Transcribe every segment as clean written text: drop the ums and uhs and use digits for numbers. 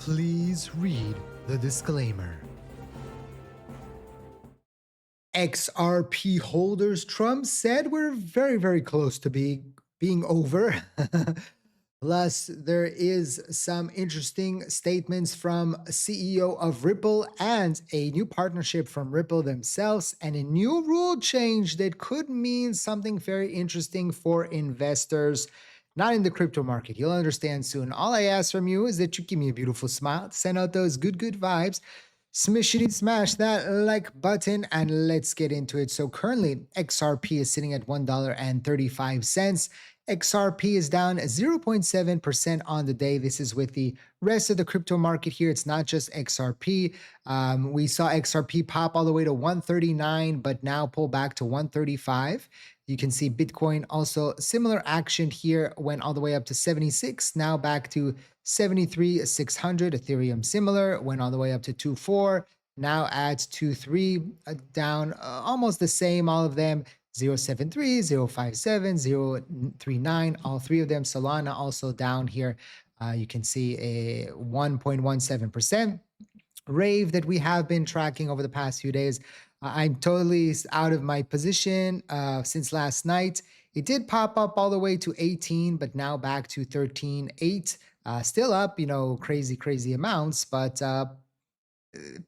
Please read the disclaimer. XRP holders, Trump said we're very, very close to being over. Plus, there is some interesting statements from CEO of Ripple and a new partnership from Ripple themselves and a new rule change that could mean something very interesting for investors, not in the crypto market. You'll understand soon. All I ask from you is that you give me a beautiful smile, send out those good vibes. Smishity smash that like button and let's get into it. So currently XRP is sitting at $1.35. XRP is down 0.7% on the day. This is with the rest of the crypto market here. It's not just XRP. We saw XRP pop all the way to 139, but now pull back to 135. You can see Bitcoin also similar action here, went all the way up to 76, now back to 73,600. Ethereum similar, went all the way up to 2.4, now at 2.3, down almost the same, all of them. 0.73, 0.57, 0.39, all three of them. Solana also down here. You can see a 1.17%. Rave that we have been tracking over the past few days. I'm totally out of my position since last night. It did pop up all the way to 18, but now back to 13.8. Still up, crazy amounts, but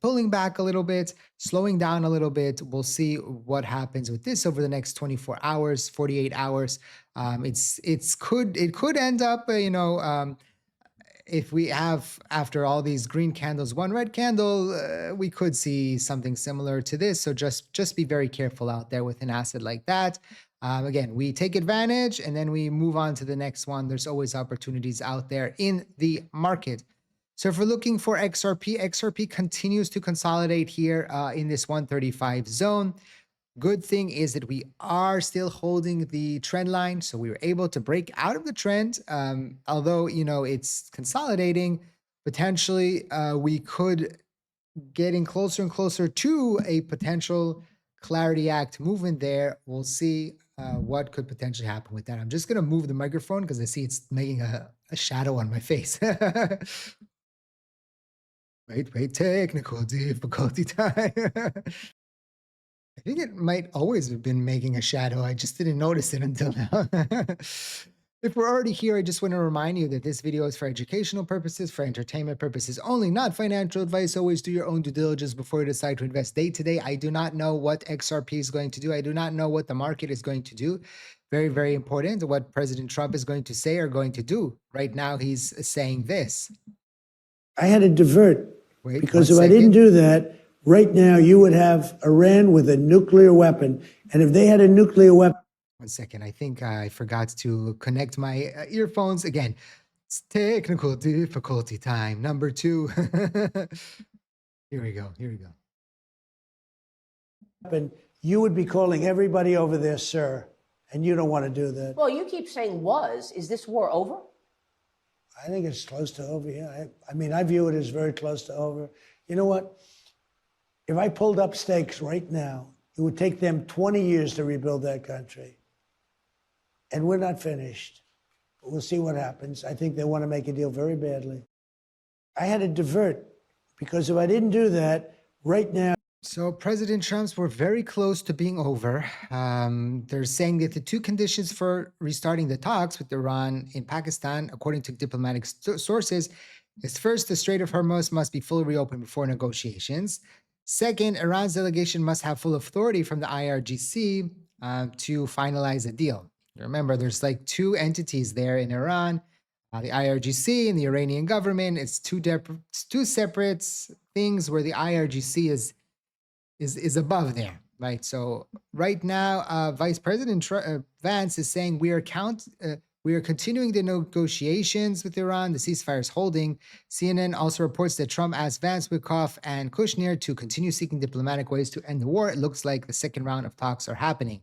pulling back a little bit, slowing down a little bit. We'll see what happens with this over the next 24 hours, 48 hours. It could end up, if we have, after all these green candles, one red candle, we could see something similar to this. So just be very careful out there with an asset like that. Again, we take advantage and then we move on to the next one. There's always opportunities out there in the market. So if we're looking for XRP continues to consolidate here in this 135 zone. Good thing is that we are still holding the trend line. So we were able to break out of the trend. Although, it's consolidating, potentially we could getting closer and closer to a potential Clarity Act movement there. We'll see what could potentially happen with that. I'm just going to move the microphone because I see it's making a shadow on my face. Wait, technical difficulty time. I think it might always have been making a shadow. I just didn't notice it until now. If we're already here, I just want to remind you that this video is for educational purposes, for entertainment purposes only, not financial advice. Always do your own due diligence before you decide to invest day to day. I do not know what XRP is going to do. I do not know what the market is going to do. Very, very important what President Trump is going to say or going to do. Right now, he's saying this. I had to divert because if I didn't do that, right now you would have Iran with a nuclear weapon. And if they had a nuclear weapon. 1 second. I think I forgot to connect my earphones again. It's technical difficulty time. Number 2. Here we go. You would be calling everybody over there, sir. And you don't want to do that. Well, you keep saying was. Is this war over? I think it's close to over, yeah. I view it as very close to over. You know what? If I pulled up stakes right now, it would take them 20 years to rebuild that country. And we're not finished. But we'll see what happens. I think they want to make a deal very badly. I had to divert because if I didn't do that, right now. So President Trump's were very close to being over. They're saying that the two conditions for restarting the talks with Iran in Pakistan, according to diplomatic sources, is first, the Strait of Hormuz must be fully reopened before negotiations. Second, Iran's delegation must have full authority from the IRGC to finalize a deal. Remember, there's like two entities there in Iran, the IRGC and the Iranian government. It's two separate things where the IRGC is above there, right? So right now, Vice President Vance is saying we are continuing the negotiations with Iran. The ceasefire is holding. CNN also reports that Trump asked Vance, Wickoff, and Kushner to continue seeking diplomatic ways to end the war. It looks like the second round of talks are happening.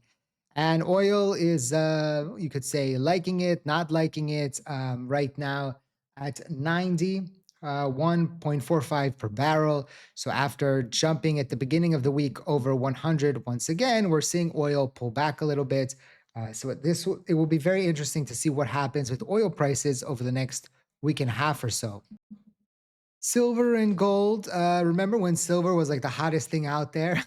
And oil is, you could say, liking it, not liking it, right now at 90. 1.45 per barrel. So after jumping at the beginning of the week over 100, once again, we're seeing oil pull back a little bit. So it will be very interesting to see what happens with oil prices over the next week and a half or so. Silver and gold. Remember when silver was like the hottest thing out there?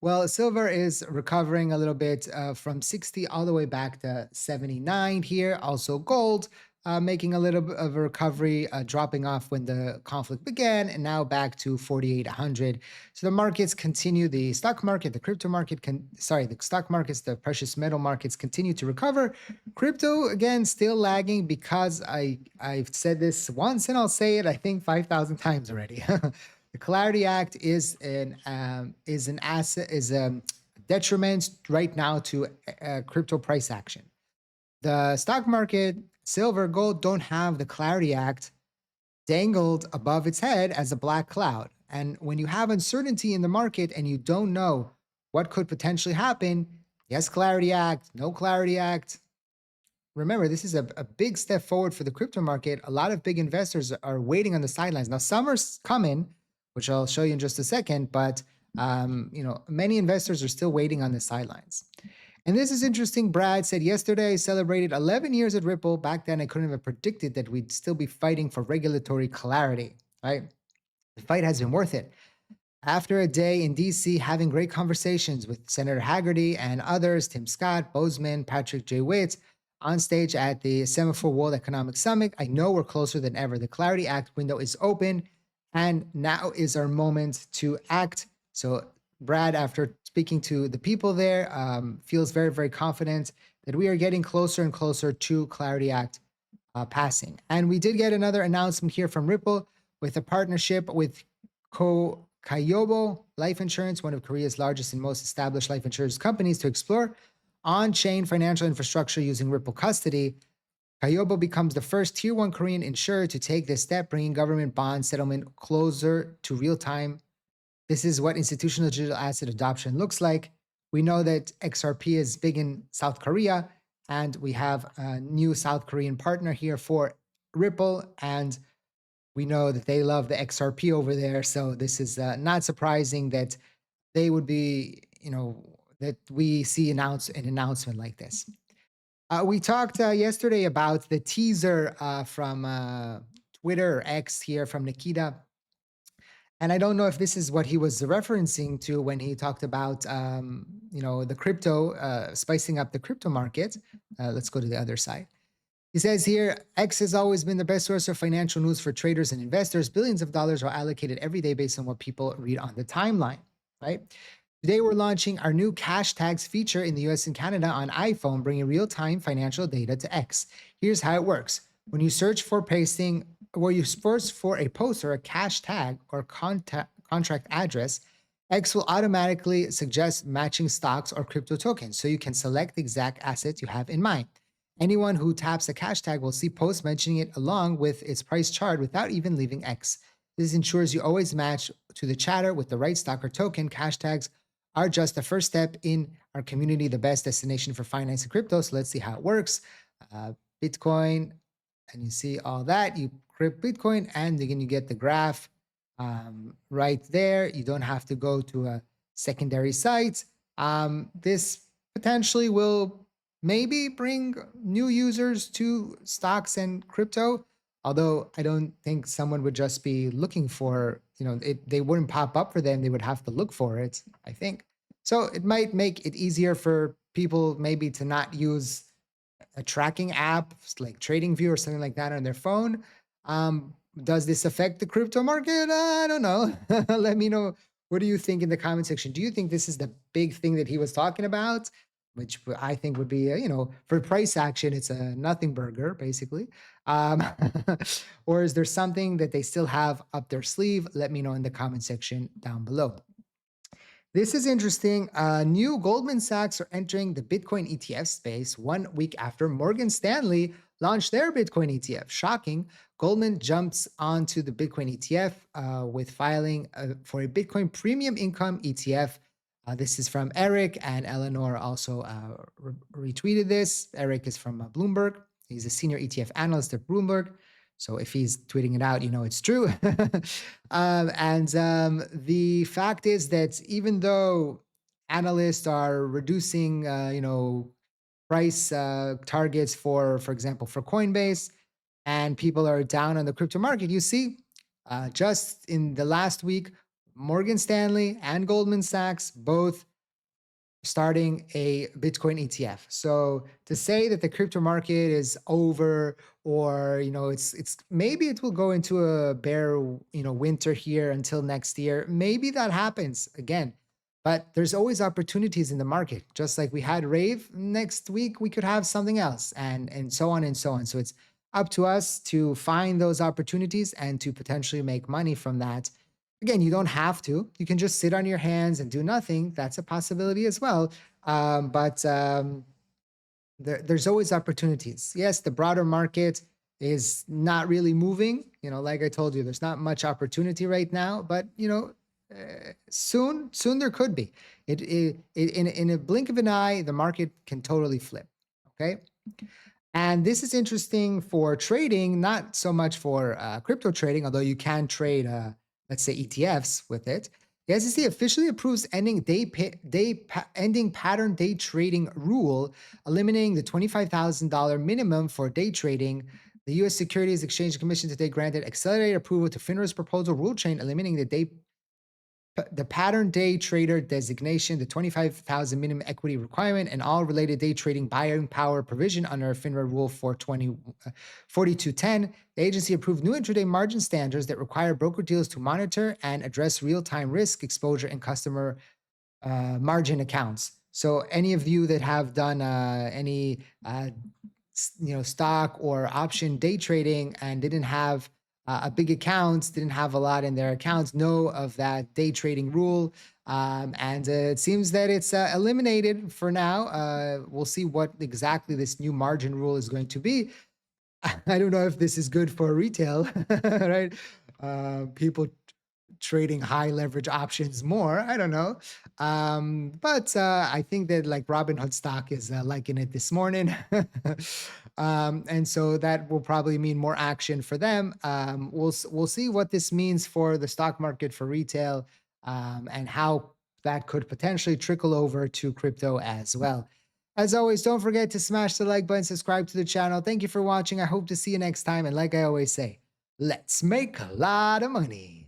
Well, silver is recovering a little bit from 60 all the way back to 79 here. Also, gold making a little bit of a recovery, dropping off when the conflict began, and now back to 4,800. So the markets continue. The stock market, the crypto market the stock markets, the precious metal markets continue to recover. Crypto again still lagging because I've said this once and I'll say it I think 5,000 times already. The Clarity Act is an asset is a detriment right now to crypto price action. The stock market, silver, gold don't have the Clarity Act dangled above its head as a black cloud. And when you have uncertainty in the market and you don't know what could potentially happen, yes, Clarity Act, no Clarity Act. Remember, this is a big step forward for the crypto market. A lot of big investors are waiting on the sidelines. Now, summer's coming, which I'll show you in just a second, but many investors are still waiting on the sidelines. And this is interesting. Brad said yesterday I celebrated 11 years at Ripple. Back then, I couldn't have predicted that we'd still be fighting for regulatory clarity, right? The fight has been worth it. After a day in DC having great conversations with Senator Haggerty and others, Tim Scott, Bozeman, Patrick J. Witt, on stage at the Semaphore World Economic Summit, I know we're closer than ever. The Clarity Act window is open, and now is our moment to act. So Brad, after speaking to the people there, feels very, very confident that we are getting closer and closer to Clarity Act passing. And we did get another announcement here from Ripple with a partnership with Kyobo Life Insurance, one of Korea's largest and most established life insurance companies, to explore on-chain financial infrastructure using Ripple custody. Kyobo becomes the first tier 1 Korean insurer to take this step, bringing government bond settlement closer to real time. This is what institutional digital asset adoption looks like. We know that XRP is big in South Korea, and we have a new South Korean partner here for Ripple, and we know that they love the XRP over there. So this is not surprising that they would be, that we see an announcement like this. We talked yesterday about the teaser from Twitter or X here from Nikita. And I don't know if this is what he was referencing to when he talked about, the crypto, spicing up the crypto market. Let's go to the other side. He says here, X has always been the best source of financial news for traders and investors. Billions of dollars are allocated every day based on what people read on the timeline, right? Today, we're launching our new cash tags feature in the US and Canada on iPhone, bringing real-time financial data to X. Here's how it works. When you search for a post or a cash tag or contract address, X will automatically suggest matching stocks or crypto tokens, so you can select the exact asset you have in mind. Anyone who taps a cash tag will see posts mentioning it along with its price chart without even leaving X. This ensures you always match to the chatter with the right stock or token. Cash tags are just the first step in our community, the best destination for finance and crypto. So let's see how it works. Bitcoin, and you see all that. You crypt Bitcoin, and again, you get the graph right there. You don't have to go to a secondary site. This potentially will maybe bring new users to stocks and crypto, although I don't think someone would just be looking for, they wouldn't pop up for them. They would have to look for it, I think. So it might make it easier for people maybe to not use a tracking app like TradingView or something like that on their phone. Does this affect the crypto market? I don't know. Let me know. What do you think in the comment section? Do you think this is the big thing that he was talking about? Which I think would be, for price action, it's a nothing burger, basically. Or is there something that they still have up their sleeve? Let me know in the comment section down below. This is interesting. New Goldman Sachs are entering the Bitcoin ETF space 1 week after Morgan Stanley launched their Bitcoin ETF. Shocking. Goldman jumps onto the Bitcoin ETF with filing for a Bitcoin premium income ETF. This is from Eric, and Eleanor also retweeted this. Eric is from Bloomberg. He's a senior ETF analyst at Bloomberg. So if he's tweeting it out, it's true. The fact is that even though analysts are reducing, price targets for example, for Coinbase, and people are down on the crypto market, you see Just in the last week, Morgan Stanley and Goldman Sachs both starting a Bitcoin ETF. So to say that the crypto market is over, or it's maybe it will go into a bear winter here until next year. Maybe that happens again. But there's always opportunities in the market. Just like we had rave, next week we could have something else, and so on and so on. So it's up to us to find those opportunities and to potentially make money from that. Again, you don't have to. You can just sit on your hands and do nothing. That's a possibility as well. But there's always opportunities. Yes, the broader market is not really moving. Like I told you, there's not much opportunity right now. But soon there could be. In a blink of an eye, the market can totally flip. Okay. And this is interesting for trading, not so much for crypto trading, although you can trade, let's say, ETFs with it. The SEC officially approves ending pattern day trading rule, eliminating the $25,000 minimum for day trading. The U.S. Securities Exchange Commission today granted accelerated approval to FINRA's proposal rule change, eliminating the pattern day trader designation, the 25,000 minimum equity requirement, and all related day trading buying power provision under FINRA Rule 4210. The agency approved new intraday margin standards that require broker-dealers to monitor and address real-time risk exposure in customer margin accounts. So any of you that have done any stock or option day trading and didn't have a big account, didn't have a lot in their accounts, know of that day trading rule. And it seems that it's eliminated for now. We'll see what exactly this new margin rule is going to be. I don't know if this is good for retail, right? People trading high leverage options more. I don't know. But I think that like Robinhood stock is liking it this morning. And so that will probably mean more action for them. We'll see what this means for the stock market, for retail, and how that could potentially trickle over to crypto as well. As always, don't forget to smash the like button, subscribe to the channel. Thank you for watching. I hope to see you next time. And like I always say, let's make a lot of money.